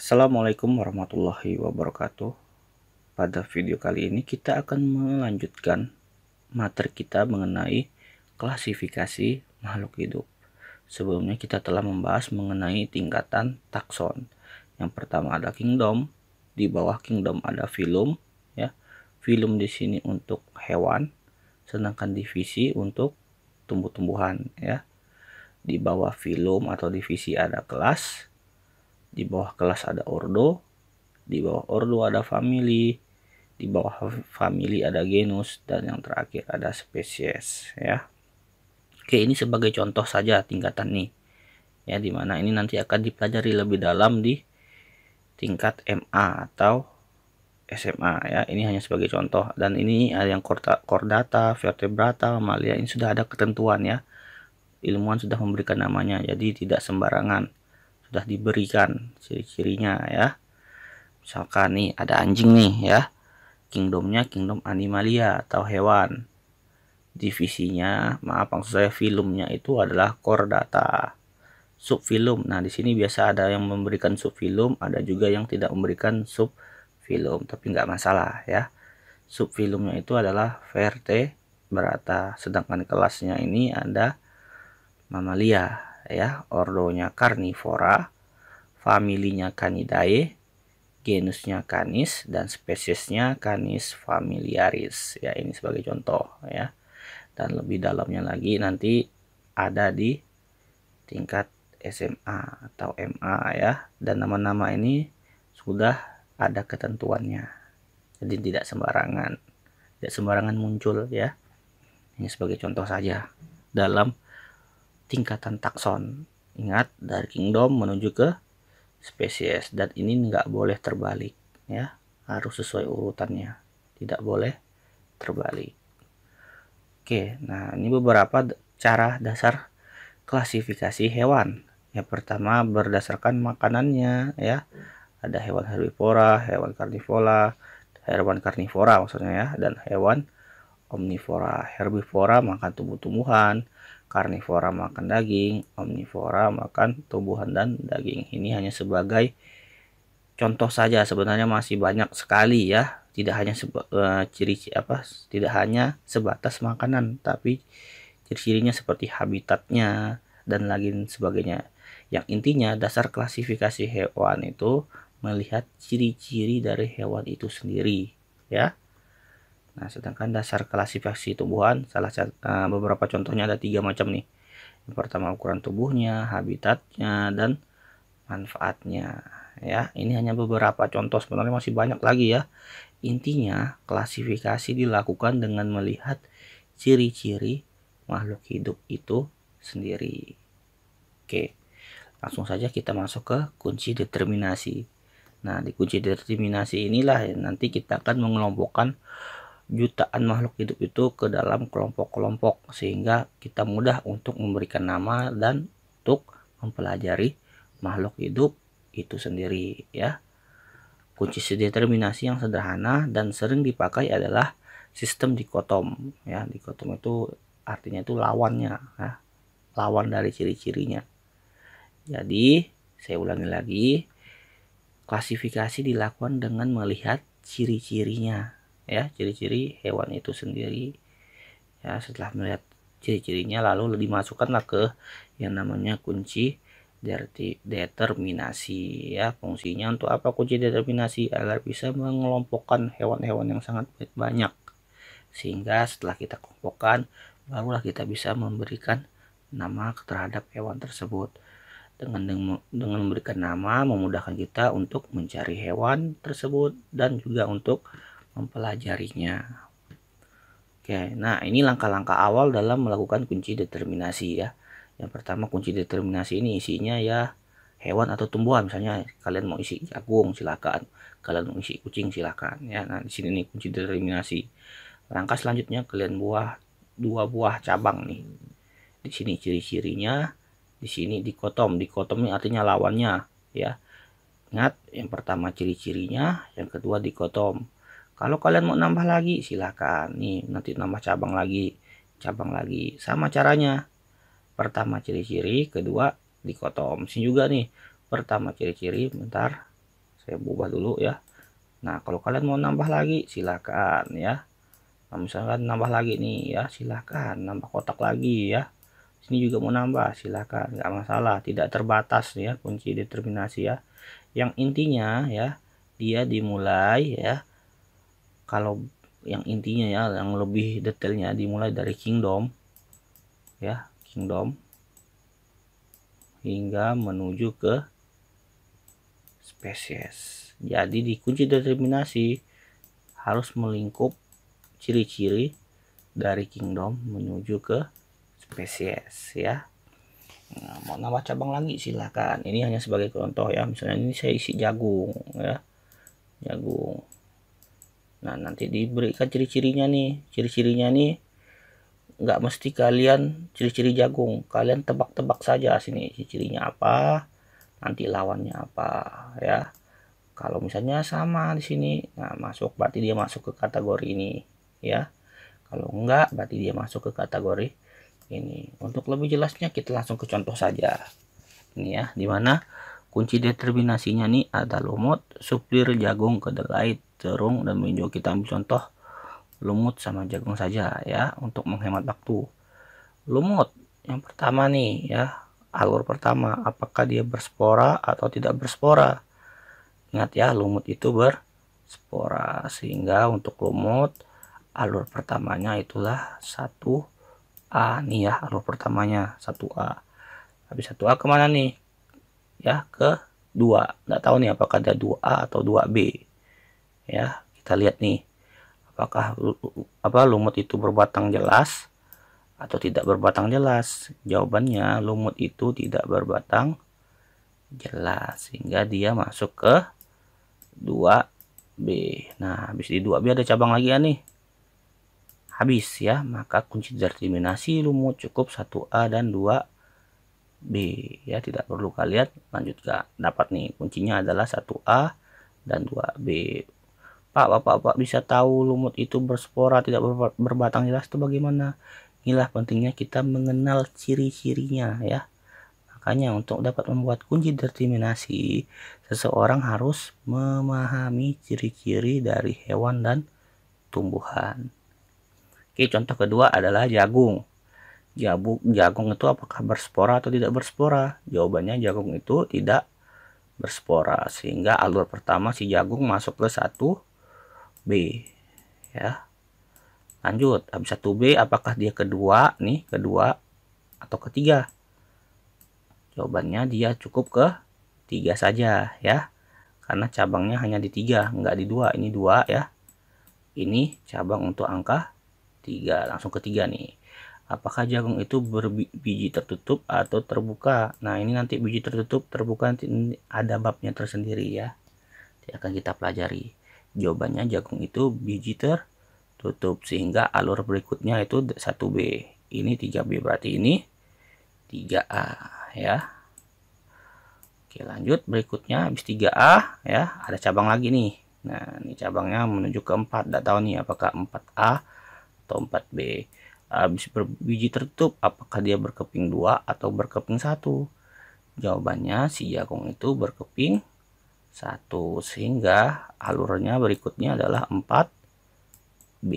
Assalamualaikum warahmatullahi wabarakatuh. Pada video kali ini kita akan melanjutkan materi kita mengenai klasifikasi makhluk hidup. Sebelumnya kita telah membahas mengenai tingkatan takson. Yang pertama ada kingdom, di bawah kingdom ada filum, ya. Filum di sini untuk hewan, sedangkan divisi untuk tumbuh-tumbuhan, ya. Di bawah filum atau divisi ada kelas, di bawah kelas ada ordo, di bawah ordo ada family, di bawah family ada genus, dan yang terakhir ada spesies, ya. Oke, ini sebagai contoh saja tingkatan nih, ya, dimana ini nanti akan dipelajari lebih dalam di tingkat MA atau SMA, ya. Ini hanya sebagai contoh, dan ini ada yang chordata, vertebrata, mamalia, ini sudah ada ketentuan, ya. Ilmuwan sudah memberikan namanya, jadi tidak sembarangan, sudah diberikan ciri-cirinya, ya. Misalkan nih ada anjing nih, ya, kingdomnya kingdom animalia atau hewan, divisinya, maksud saya filumnya itu adalah chordata. Subfilum, nah di sini biasa ada yang memberikan subfilum, ada juga yang tidak memberikan subfilum, tapi nggak masalah, ya. Subfilumnya itu adalah vertebrata, sedangkan kelasnya ini ada mamalia, ya. Ordonya carnivora, familinya Canidae, genusnya Canis, dan spesiesnya Canis familiaris, ya. Ini sebagai contoh, ya. Dan lebih dalamnya lagi nanti ada di tingkat SMA atau MA, ya. Dan nama-nama ini sudah ada ketentuannya, jadi tidak sembarangan muncul, ya. Ini sebagai contoh saja dalam tingkatan takson. Ingat, dari kingdom menuju ke spesies, dan ini nggak boleh terbalik, ya, harus sesuai urutannya, tidak boleh terbalik. Oke, nah ini beberapa cara dasar klasifikasi hewan. Yang pertama berdasarkan makanannya, ya. Ada hewan herbivora, hewan karnivora maksudnya, ya, dan hewan omnivora. Herbivora makan tumbuh-tumbuhan, karnivora makan daging, omnivora makan tumbuhan dan daging. Ini hanya sebagai contoh saja, sebenarnya masih banyak sekali, ya. Tidak hanya tidak hanya sebatas makanan, tapi ciri-cirinya seperti habitatnya dan lain sebagainya. Yang intinya dasar klasifikasi hewan itu melihat ciri-ciri dari hewan itu sendiri, ya. Nah, sedangkan dasar klasifikasi tumbuhan beberapa contohnya ada 3 macam nih. Yang pertama ukuran tubuhnya, habitatnya, dan manfaatnya, ya. Ini hanya beberapa contoh, sebenarnya masih banyak lagi, ya. Intinya klasifikasi dilakukan dengan melihat ciri-ciri makhluk hidup itu sendiri. Oke, langsung saja kita masuk ke kunci determinasi. Nah, di kunci determinasi inilah nanti kita akan mengelompokkan jutaan makhluk hidup itu ke dalam kelompok-kelompok, sehingga kita mudah untuk memberikan nama dan untuk mempelajari makhluk hidup itu sendiri, ya. Kunci determinasi yang sederhana dan sering dipakai adalah sistem dikotom, ya. Dikotom itu artinya itu lawannya, ya, lawan dari ciri-cirinya. Jadi saya ulangi lagi, klasifikasi dilakukan dengan melihat ciri-cirinya, ya, ciri-ciri hewan itu sendiri, ya. Setelah melihat ciri-cirinya lalu dimasukkanlah ke yang namanya kunci determinasi, ya. Fungsinya untuk apa kunci determinasi? Agar bisa mengelompokkan hewan-hewan yang sangat banyak, sehingga setelah kita kelompokkan barulah kita bisa memberikan nama terhadap hewan tersebut. Dengan memberikan nama memudahkan kita untuk mencari hewan tersebut dan juga untuk mempelajarinya. Oke, nah ini langkah-langkah awal dalam melakukan kunci determinasi, ya. Yang pertama, kunci determinasi ini isinya ya hewan atau tumbuhan. Misalnya kalian mau isi jagung silakan, kalian mau isi kucing silakan, ya. Nah, di sini nih kunci determinasi. Langkah selanjutnya kalian buah 2 buah cabang nih. Di sini ciri-cirinya, di sini dikotom. Dikotom ini artinya lawannya, ya. Ingat, yang pertama ciri-cirinya, yang kedua dikotom. Kalau kalian mau nambah lagi silakan. Nih, nanti nambah cabang lagi, sama caranya. Pertama ciri-ciri, kedua dikotom. Sini juga nih, pertama ciri-ciri, bentar. Saya ubah dulu ya. Nah, kalau kalian mau nambah lagi silakan ya. Nah, misalkan nambah lagi nih ya, silakan nambah kotak lagi ya. Sini juga mau nambah silakan, nggak masalah, tidak terbatas ya kunci determinasi ya. Yang intinya ya, dia dimulai ya. Kalau yang intinya ya, yang lebih detailnya dimulai dari kingdom ya, kingdom hingga menuju ke spesies. Jadi di kunci determinasi harus melingkup ciri-ciri dari kingdom menuju ke spesies ya. Nah, mau nambah cabang lagi silahkan. Ini hanya sebagai contoh ya. Misalnya ini saya isi jagung ya, jagung. Nah, nanti diberikan ciri-cirinya nih. Ciri-cirinya nih nggak mesti kalian ciri-ciri jagung, kalian tebak-tebak saja sini ciri-cirinya apa, nanti lawannya apa ya. Kalau misalnya sama di sini, nah masuk, berarti dia masuk ke kategori ini ya. Kalau enggak, berarti dia masuk ke kategori ini. Untuk lebih jelasnya kita langsung ke contoh saja. Ini ya, dimana kunci determinasinya nih ada lumut, suplir, jagung, kedelai, terung, dan meninjau. Kita ambil contoh lumut sama jagung saja ya, untuk menghemat waktu. Lumut yang pertama nih ya, alur pertama, apakah dia berspora atau tidak berspora. Ingat ya, lumut itu berspora, sehingga untuk lumut alur pertamanya itulah 1A nih ya, alur pertamanya 1A. Habis 1A kemana nih ya, ke 2. Nggak tahu nih apakah ada 2A atau 2B ya. Kita lihat nih apakah lumut itu berbatang jelas atau tidak berbatang jelas. Jawabannya lumut itu tidak berbatang jelas, sehingga dia masuk ke 2B. Nah, habis di 2B ada cabang lagi ya nih, habis ya. Maka kunci determinasi lumut cukup 1A dan 2B ya, tidak perlu kalian lanjutkan. Dapat nih kuncinya adalah 1A dan 2B. Pak, Bapak bisa tahu lumut itu berspora tidak berbatang jelas itu bagaimana? Inilah pentingnya kita mengenal ciri-cirinya ya. Makanya untuk dapat membuat kunci determinasi, seseorang harus memahami ciri-ciri dari hewan dan tumbuhan. Oke, contoh kedua adalah jagung. Jagung itu apakah berspora atau tidak berspora? Jawabannya jagung itu tidak berspora, sehingga alur pertama si jagung masuk ke 1B ya. Lanjut, habis 1B apakah dia kedua nih, kedua atau ketiga? Jawabannya dia cukup ke 3 saja ya, karena cabangnya hanya di 3, enggak di 2. Ini 2 ya, ini cabang untuk angka 3, langsung ke 3 nih. Apakah jagung itu berbiji tertutup atau terbuka? Nah, ini nanti biji tertutup terbuka nanti ada babnya tersendiri ya, nanti akan kita pelajari. Jawabannya jagung itu biji tertutup, sehingga alur berikutnya itu 1B. Ini 3B, berarti ini 3A ya. Oke, lanjut berikutnya habis 3A ya, ada cabang lagi nih. Nah, ini cabangnya menuju ke 4. Tidak tahu nih apakah 4A atau 4B. Habis berbiji tertutup, apakah dia berkeping 2 atau berkeping 1? Jawabannya si jagung itu berkeping 1, sehingga alurnya berikutnya adalah 4B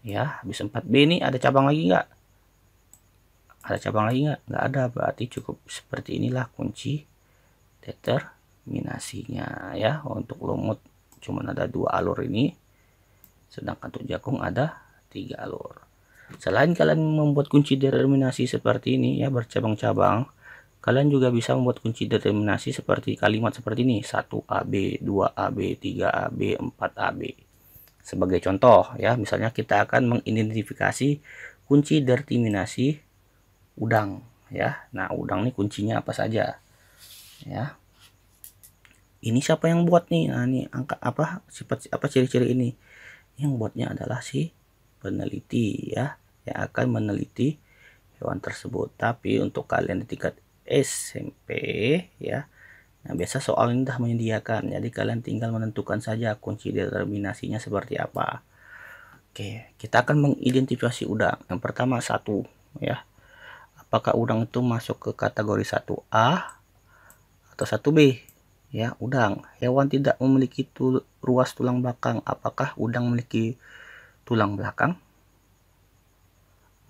ya. Habis 4B ini ada cabang lagi nggak? Ada cabang lagi nggak ada, berarti cukup seperti inilah kunci determinasinya ya. Untuk lumut cuma ada 2 alur ini, sedangkan untuk jagung ada 3 alur. Selain kalian membuat kunci determinasi seperti ini ya, bercabang-cabang, kalian juga bisa membuat kunci determinasi seperti kalimat seperti ini, 1AB, 2AB, 3AB, 4AB. Sebagai contoh ya, misalnya kita akan mengidentifikasi kunci determinasi udang ya. Nah, udang nih kuncinya apa saja ya. Ini siapa yang buat nih? Nah, ini angka apa, sifat apa, ciri-ciri ini yang buatnya adalah si peneliti ya, yang akan meneliti hewan tersebut. Tapi untuk kalian di tingkat SMP ya, nah biasa soal ini sudah menyediakan, jadi kalian tinggal menentukan saja kunci determinasinya seperti apa. Oke, kita akan mengidentifikasi udang. Yang pertama 1 ya, apakah udang itu masuk ke kategori 1A atau 1B? Ya, udang. Hewan tidak memiliki ruas tulang belakang. Apakah udang memiliki tulang belakang?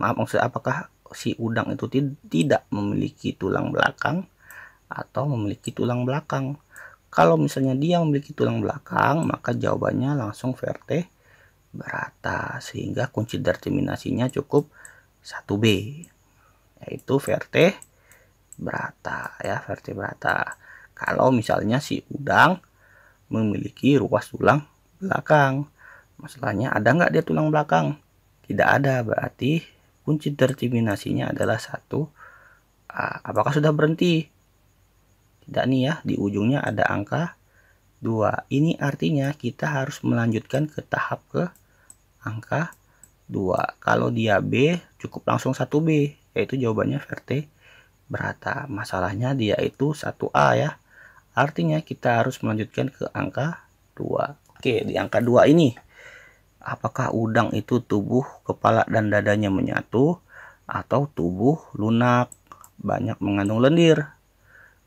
Maaf, maksud apakah si udang itu tidak memiliki tulang belakang atau memiliki tulang belakang? Kalau misalnya dia memiliki tulang belakang, maka jawabannya langsung vertebrata, sehingga kunci determinasinya cukup 1B, yaitu vertebrata ya, vertebrata. Kalau misalnya si udang memiliki ruas tulang belakang, masalahnya ada nggak dia tulang belakang? Tidak ada, berarti kunci determinasinya adalah 1A. Apakah sudah berhenti? Tidak nih ya, di ujungnya ada angka 2. Ini artinya kita harus melanjutkan ke tahap ke angka 2. Kalau dia B, cukup langsung 1B, yaitu jawabannya vertebrata. Masalahnya dia itu 1A ya. Artinya kita harus melanjutkan ke angka 2. Oke, di angka 2 ini, apakah udang itu tubuh, kepala, dan dadanya menyatu, atau tubuh lunak, banyak mengandung lendir?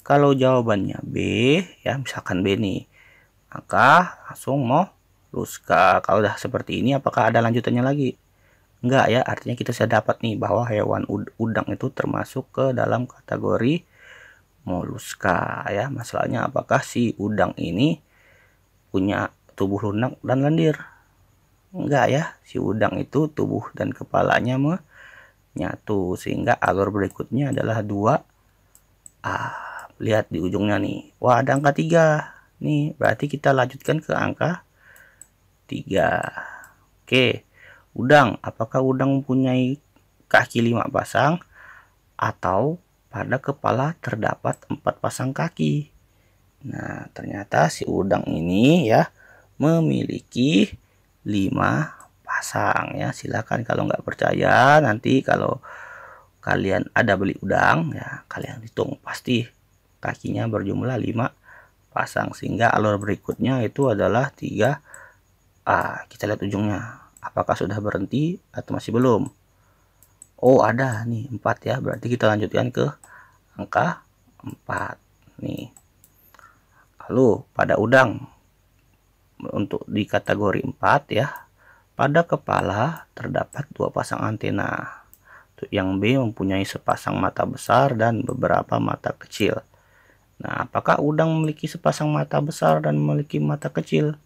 Kalau jawabannya B, ya misalkan B nih, maka langsung moluska. Kalau udah seperti ini, apakah ada lanjutannya lagi? Enggak ya, artinya kita sudah dapat nih bahwa hewan udang itu termasuk ke dalam kategori moluska ya. Masalahnya apakah si udang ini punya tubuh lunak dan lendir? Enggak ya, si udang itu tubuh dan kepalanya menyatu, sehingga alur berikutnya adalah 2A. Lihat di ujungnya nih, wah ada angka 3 nih, berarti kita lanjutkan ke angka 3. Oke, udang, apakah udang mempunyai kaki 5 pasang atau pada kepala terdapat 4 pasang kaki? Nah, ternyata si udang ini ya memiliki 5 pasang ya. Silakan kalau nggak percaya, nanti kalau kalian ada beli udang ya, kalian hitung, pasti kakinya berjumlah 5 pasang, sehingga alur berikutnya itu adalah 3A. Kita lihat ujungnya, apakah sudah berhenti atau masih belum? Oh, ada nih 4 ya, berarti kita lanjutkan ke angka 4 nih. Lalu pada udang, untuk di kategori 4 ya, pada kepala terdapat 2 pasang antena. Yang B mempunyai sepasang mata besar dan beberapa mata kecil. Nah, apakah udang memiliki sepasang mata besar dan memiliki mata kecil?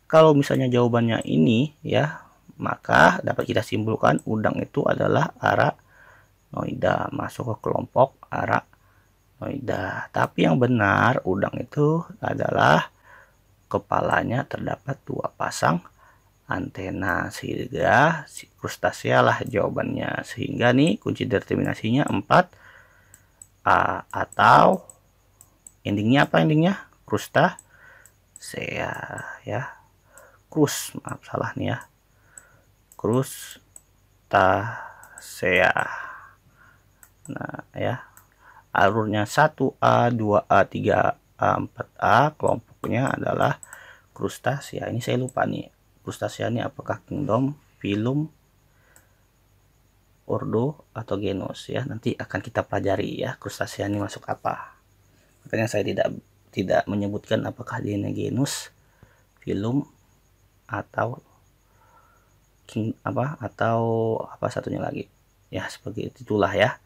Kalau misalnya jawabannya ini ya, maka dapat kita simpulkan udang itu adalah arachnoida, masuk ke kelompok arachnoida. Tapi yang benar, udang itu adalah kepalanya terdapat 2 pasang antena, sehingga si krustasea lah jawabannya. Sehingga nih kunci determinasinya 4A, atau endingnya apa? Endingnya krustasea ya. Maaf salah nih ya, krustasea. Nah ya, alurnya 1A, 2A, 3A, 4A, kelompoknya adalah krustasea. Ini saya lupa nih, krustasea ini apakah kingdom, filum, ordo, atau genus ya. Nanti akan kita pelajari ya, krustasea ini masuk apa. Makanya saya tidak menyebutkan apakah dia genus, filum, atau apa satunya lagi ya, seperti itulah ya,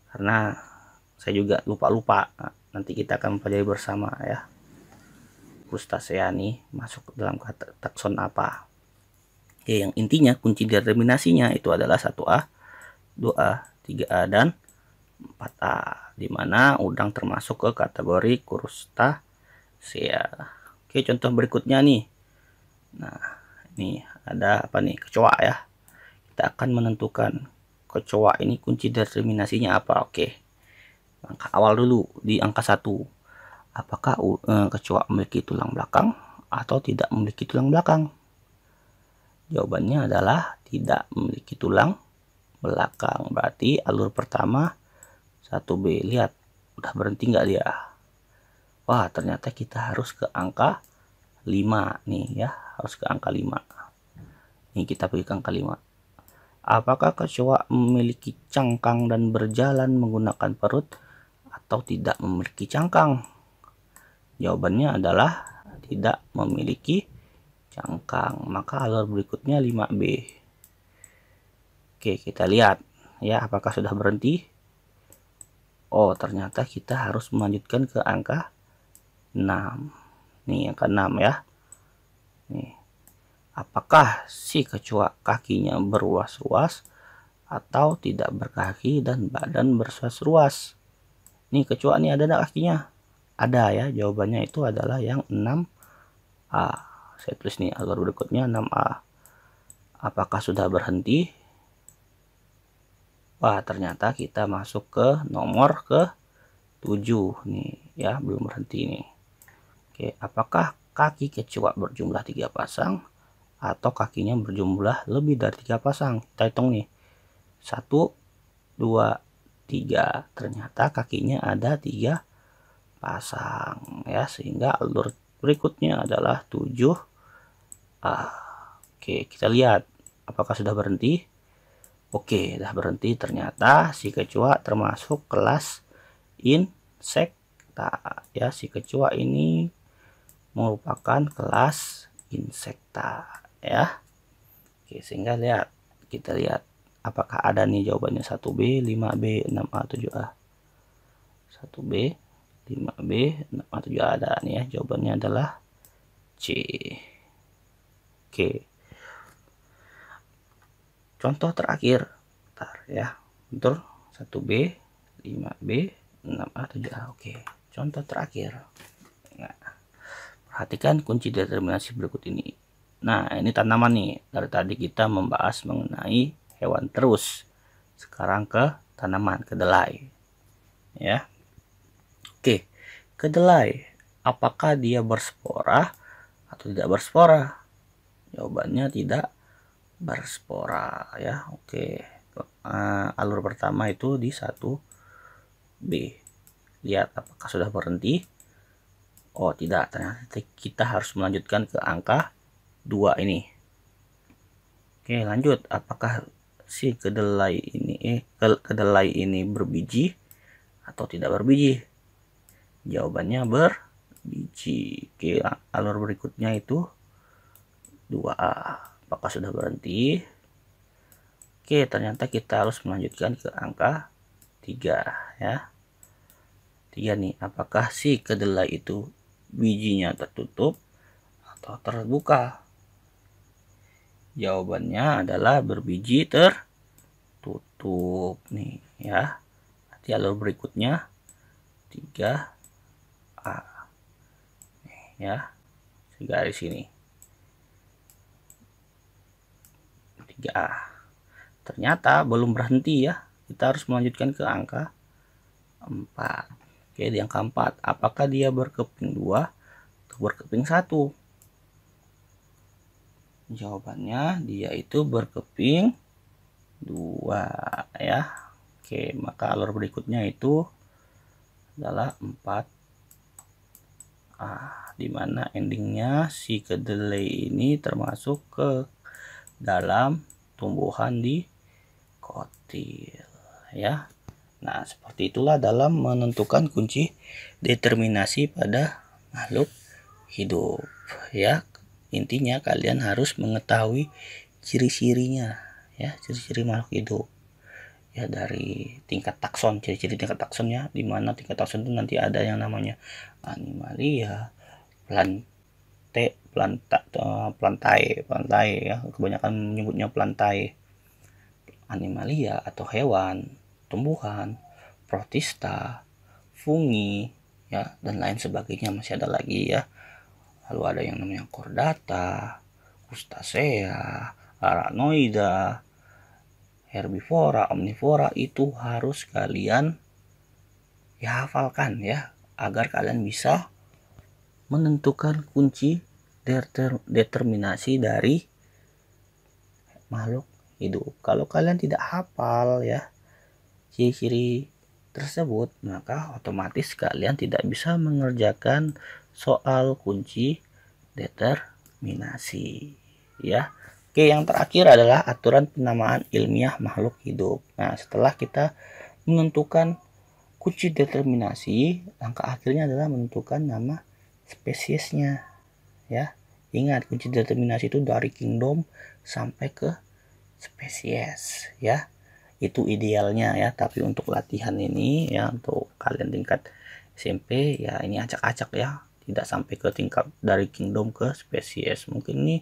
karena saya juga lupa. Nanti kita akan pelajari bersama ya, krustasea nih masuk dalam takson apa. Oke, yang intinya kunci determinasinya itu adalah 1A, 2A, 3A, dan 4A, dimana udang termasuk ke kategori krustasea. Oke, contoh berikutnya nih. Nah, ini ada apa nih? Kecoa ya. Kita akan menentukan kecoa ini kunci determinasinya apa. Oke, angka awal dulu di angka 1. Apakah kecoa memiliki tulang belakang atau tidak memiliki tulang belakang? Jawabannya adalah tidak memiliki tulang belakang. Berarti alur pertama 1B. Lihat, udah berhenti nggak dia? Wah, ternyata kita harus ke angka 5 nih ya, harus ke angka 5. Nih kita pergi ke angka 5. Apakah kecoa memiliki cangkang dan berjalan menggunakan perut atau tidak memiliki cangkang? Jawabannya adalah tidak memiliki cangkang. Maka alur berikutnya 5B. Oke, kita lihat ya, apakah sudah berhenti? Oh, ternyata kita harus melanjutkan ke angka 6. Nih, angka 6 ya. Nih. Apakah si kecoa kakinya berruas-ruas atau tidak berkaki dan badan bersruas-ruas? Nih, kecoa nih ada enggak kakinya? Ada ya. Jawabannya itu adalah yang 6A. Saya tulis nih alur berikutnya 6A. Apakah sudah berhenti? Wah, ternyata kita masuk ke nomor ke-7 nih ya, belum berhenti nih. Oke, apakah kaki kecoa berjumlah 3 pasang atau kakinya berjumlah lebih dari 3 pasang? Kita hitung nih. 1, 2, 3. Ternyata kakinya ada 3 pasang ya, sehingga alur berikutnya adalah 7A. Oke, kita lihat apakah sudah berhenti. Oke, sudah berhenti. Ternyata si kecoa termasuk kelas insekta ya. Si kecoa ini merupakan kelas insekta ya. Oke, sehingga kita lihat apakah ada nih jawabannya 1B, 5B, 6A, 7A. 1B, 5B, 6A, 7A ada nih ya. Jawabannya adalah C. Oke. Contoh terakhir. Bentar ya. Betul. 1B, 5B, 6A, 7A. Oke. Contoh terakhir. Nah, perhatikan kunci determinasi berikut ini. Nah, ini tanaman nih. Dari tadi kita membahas mengenai hewan terus. Sekarang ke tanaman, kedelai. Ya. Oke. Kedelai, apakah dia berspora atau tidak berspora? Jawabannya tidak berspora ya. Oke. Alur pertama itu di 1B. Lihat apakah sudah berhenti. Oh, tidak, ternyata kita harus melanjutkan ke angka 2 ini. Oke, lanjut. Apakah si kedelai ini berbiji atau tidak berbiji? Jawabannya berbiji. Oke, alur berikutnya itu 2A. Apakah sudah berhenti? Oke, ternyata kita harus melanjutkan ke angka 3 ya. 3 nih, apakah si kedelai itu bijinya tertutup atau terbuka? Jawabannya adalah berbiji tertutup nih ya. Nanti alur berikutnya 3A nih, ya. Garis ini 3A. Ternyata belum berhenti ya. Kita harus melanjutkan ke angka 4. Oke, di angka 4. Apakah dia berkeping 2 atau berkeping 1? Jawabannya dia itu berkeping 2 ya. Oke, maka alur berikutnya itu adalah 4A, dimana endingnya si kedelai ini termasuk ke dalam tumbuhan di kotil ya. Nah, seperti itulah dalam menentukan kunci determinasi pada makhluk hidup ya. Intinya kalian harus mengetahui ciri-cirinya ya, ciri-ciri makhluk hidup ya, dari tingkat takson, ciri-ciri tingkat takson ya, dimana tingkat takson itu nanti ada yang namanya animalia, plantae ya, kebanyakan menyebutnya plantae, animalia atau hewan, tumbuhan, protista, fungi ya, dan lain sebagainya. Masih ada lagi ya. Lalu ada yang namanya chordata, crustacea, arachnoida, herbivora, omnivora. Itu harus kalian ya hafalkan ya, agar kalian bisa menentukan kunci determinasi dari makhluk hidup. Kalau kalian tidak hafal ya ciri-ciri tersebut, maka otomatis kalian tidak bisa mengerjakan soal kunci determinasi ya. Oke, yang terakhir adalah aturan penamaan ilmiah makhluk hidup. Nah, setelah kita menentukan kunci determinasi, langkah akhirnya adalah menentukan nama spesiesnya ya. Ingat, kunci determinasi itu dari kingdom sampai ke spesies ya. Itu idealnya ya, tapi untuk latihan ini ya, untuk kalian tingkat SMP ya, ini acak-acak ya, tidak sampai ke tingkat dari kingdom ke spesies. Mungkin ini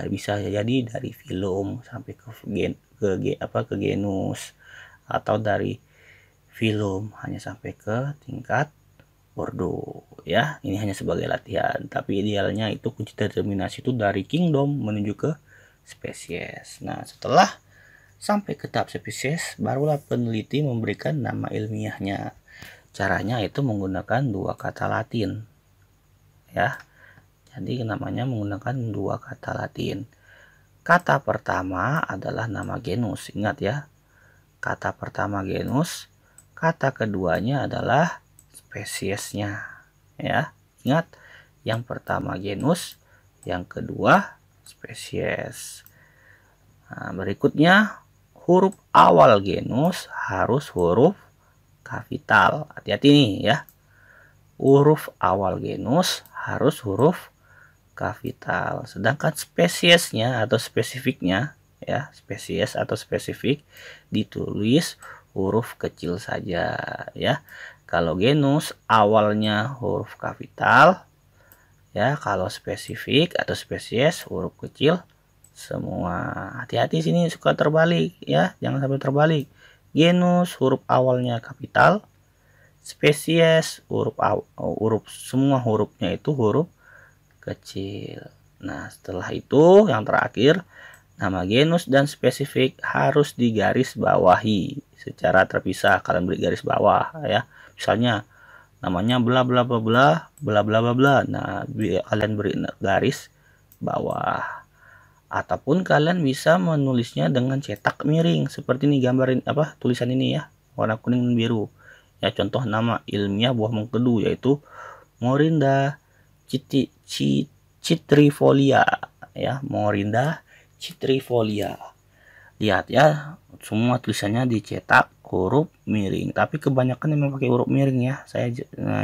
bisa jadi dari filum sampai ke genus, atau dari filum hanya sampai ke tingkat ordo ya. Ini hanya sebagai latihan, tapi idealnya itu kunci determinasi itu dari kingdom menuju ke spesies. Nah, setelah sampai ke tahap spesies, barulah peneliti memberikan nama ilmiahnya. Caranya itu menggunakan dua kata Latin ya. Jadi namanya menggunakan dua kata Latin. Kata pertama adalah nama genus, ingat ya. Kata pertama genus, kata keduanya adalah spesiesnya ya. Ingat, yang pertama genus, yang kedua spesies. Nah, berikutnya huruf awal genus harus huruf kapital. Hati-hati nih ya. Huruf awal genus harus huruf kapital. Sedangkan spesiesnya atau spesifiknya ya, spesies atau spesifik ditulis huruf kecil saja ya. Kalau genus awalnya huruf kapital ya, kalau spesifik atau spesies huruf kecil semua. Hati-hati sini suka terbalik ya, jangan sampai terbalik. Genus huruf awalnya kapital, spesies huruf semua hurufnya itu huruf kecil. Nah, setelah itu yang terakhir, nama genus dan spesifik harus digaris bawahi secara terpisah. Kalian beri garis bawah ya. Misalnya namanya bla bla bla bla bla bla bla bla. Nah, kalian beri garis bawah. Ataupun kalian bisa menulisnya dengan cetak miring seperti ini, gambarin apa tulisan ini ya, warna kuning dan biru ya. Contoh nama ilmiah buah mengkudu yaitu Morinda citrifolia ya, Morinda citrifolia. Lihat ya, semua tulisannya dicetak huruf miring, tapi kebanyakan yang pakai huruf miring ya. Saya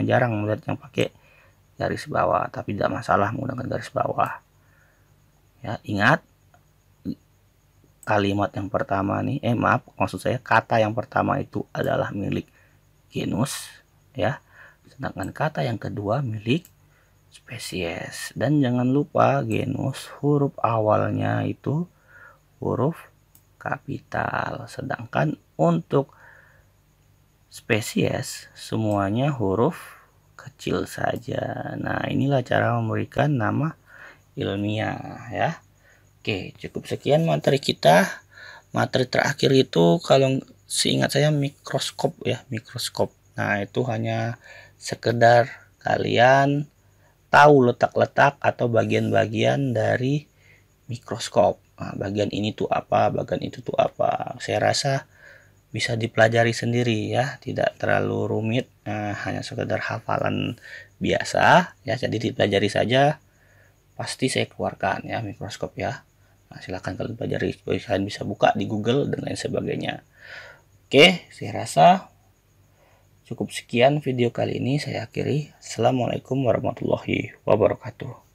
jarang melihat yang pakai garis bawah, tapi tidak masalah menggunakan garis bawah ya. Ingat, kalimat yang pertama nih, maksud saya kata yang pertama itu adalah milik genus ya, sedangkan kata yang kedua milik spesies. Dan jangan lupa genus huruf awalnya itu huruf kapital, sedangkan untuk spesies semuanya huruf kecil saja. Nah, inilah cara memberikan nama ilmiah ya. Oke, cukup sekian materi kita. Materi terakhir itu kalau seingat saya mikroskop ya, mikroskop. Nah, itu hanya sekedar kalian tahu letak-letak atau bagian-bagian dari mikroskop. Nah, bagian ini tuh apa, bagian itu tuh apa. Saya rasa bisa dipelajari sendiri ya, tidak terlalu rumit. Nah, hanya sekedar hafalan biasa ya, jadi dipelajari saja. Pasti saya keluarkan ya mikroskop ya. Nah, silahkan kalian pelajari, kalian bisa buka di Google dan lain sebagainya. Oke, saya rasa cukup sekian video kali ini, saya akhiri. Assalamualaikum warahmatullahi wabarakatuh.